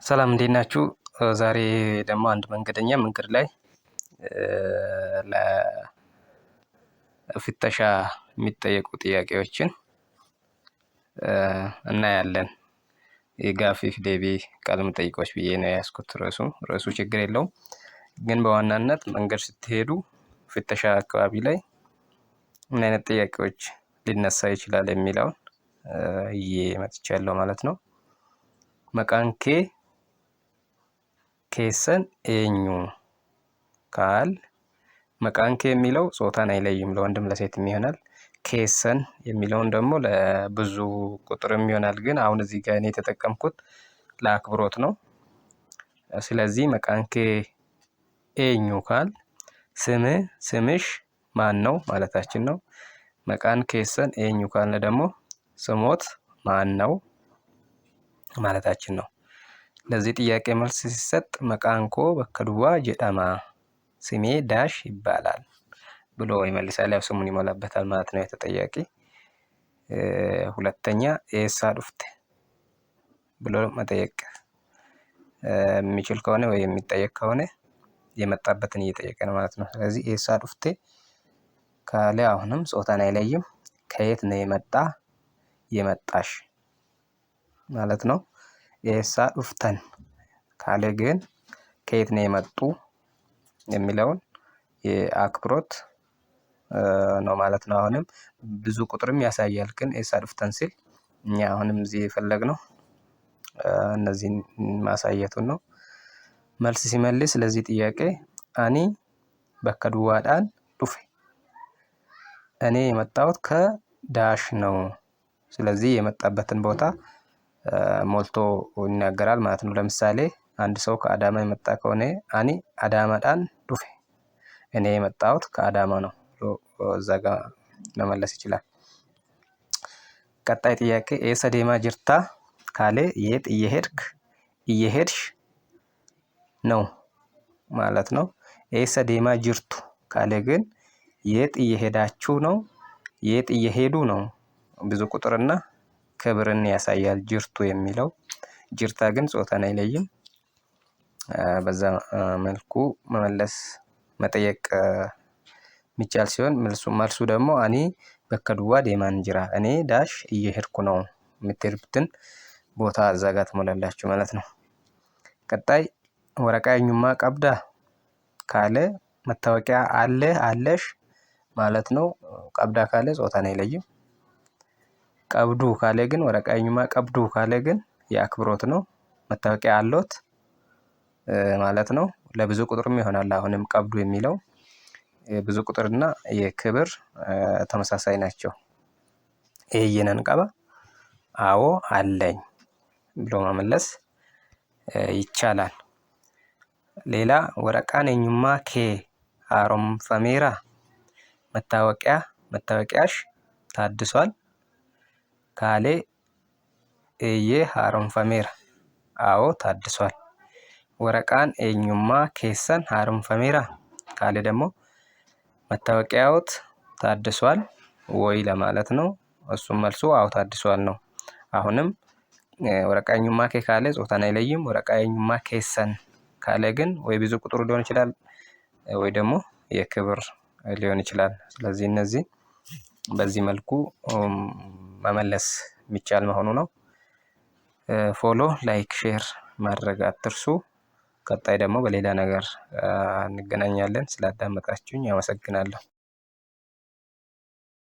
ሰላም እንዴት ናችሁ? ዛሬ ደግሞ አንድ መንገደኛ መንገድ ላይ ለፍተሻ የሚጠየቁ ጥያቄዎችን እናያለን። የጋፊፍ ዴቢ ቃለ መጠይቆች ብዬ ነው ያስኩት። ርዕሱ ችግር የለውም፣ ግን በዋናነት መንገድ ስትሄዱ ፍተሻ አካባቢ ላይ ምን አይነት ጥያቄዎች ሊነሳ ይችላል የሚለውን መጥቻለሁ ማለት ነው። መቃንኬ ኬሰን ኤኙ ካል መቃንኬ የሚለው ጾታን አይለይም፣ ለወንድም ለሴትም ይሆናል። ኬሰን የሚለውን ደግሞ ለብዙ ቁጥርም ይሆናል፣ ግን አሁን እዚህ ጋር እኔ የተጠቀምኩት ለአክብሮት ነው። ስለዚህ መቃንኬ ኤኙ ካል ስምሽ ማን ነው ማለታችን ነው። መቃን ኬሰን ኤኙ ካልን ደግሞ ስሞት ማን ነው ማለታችን ነው። ለዚህ ጥያቄ መልስ ሲሰጥ መቃንኮ በከዱዋ ጀዳማ ስሜ ዳሽ ይባላል ብሎ ይመልሳል። ያው ስሙን ይሞላበታል ማለት ነው የተጠያቂ። ሁለተኛ ኤሳ ዱፍቴ ብሎ መጠየቅ የሚችል ከሆነ ወይ የሚጠየቅ ከሆነ የመጣበትን እየጠየቀ ነው ማለት ነው። ስለዚህ ኤሳ ዱፍቴ ካለ አሁንም ጾታን አይለይም፣ ከየት ነው የመጣ የመጣሽ ማለት ነው። ኤሳ ዱፍተን ካለ ግን ከየት ነው የመጡ የሚለውን የአክብሮት ነው ማለት ነው። አሁንም ብዙ ቁጥርም ያሳያል፣ ግን ኤሳ ዱፍተን ሲል እኛ አሁንም እዚህ የፈለግነው እነዚህን ማሳየቱን ነው። መልስ ሲመልስ ለዚህ ጥያቄ አኒ በከዱዋዳን ዱፌ፣ እኔ የመጣሁት ከዳሽ ነው። ስለዚህ የመጣበትን ቦታ ሞልቶ ይናገራል ማለት ነው። ለምሳሌ አንድ ሰው ከአዳማ የመጣ ከሆነ አኒ አዳማዳን ዱፌ፣ እኔ የመጣሁት ከአዳማ ነው እዛ ጋር መመለስ ይችላል። ቀጣይ ጥያቄ ኤሰ ዴማ ጅርታ ካለ የት እየሄድሽ ነው ማለት ነው። ኤሰ ዴማ ጅርቱ ካለ ግን የት እየሄዳችሁ ነው፣ የት እየሄዱ ነው። ብዙ ቁጥርና ክብርን ያሳያል ጅርቱ የሚለው። ጅርታ ግን ጾታን አይለይም። በዛ መልኩ መጠየቅ የሚቻል ሲሆን መልሱ ደግሞ አኒ በከዱዋ ዴማን ጅራ፣ እኔ ዳሽ እየሄድኩ ነው። የምትሄዱበትን ቦታ እዛ ጋር ትሞላላችሁ ማለት ነው። ቀጣይ ወረቃ ኤኙማ ቀብዳ ካለ መታወቂያ አለ አለሽ ማለት ነው። ቀብዳ ካለ ጾታን አይለይም። ቀብዱ ካለ ግን ወረቃ ኤኙማ ቀብዱ ካለ ግን የአክብሮት ነው። መታወቂያ አለዎት ማለት ነው። ለብዙ ቁጥርም ይሆናል። አሁንም ቀብዱ የሚለው ብዙ ቁጥርና የክብር ተመሳሳይ ናቸው። ኤየነን ቀባ አዎ አለኝ ብሎ መመለስ ይቻላል። ሌላ ወረቃን ኤኙማ ኬ ሃሮምፈሜራ፣ መታወቂያሽ ታድሷል ካሌ ኤዬ ሃሮምፈሜራ፣ አዎ ታድሷል። ወረቃን ኤኙማ ኬሰን ሃሮምፈሜራ ካለ ደግሞ መታወቂያዎት ታድሷል ወይ ለማለት ነው። እሱም መልሱ አዎ ታድሷል ነው። አሁንም ወረቃ ኤኙማ ኬ ካለ ጾታን አይለይም። ወረቃ ኤኙማ ኬሰን ካለ ግን ወይ ብዙ ቁጥር ሊሆን ይችላል ወይ ደግሞ የክብር ሊሆን ይችላል። ስለዚህ እነዚህ በዚህ መልኩ መመለስ የሚቻል መሆኑ ነው። ፎሎ፣ ላይክ፣ ሼር ማድረግ አትርሱ። ቀጣይ ደግሞ በሌላ ነገር እንገናኛለን። ስላዳመጣችሁኝ አመሰግናለሁ።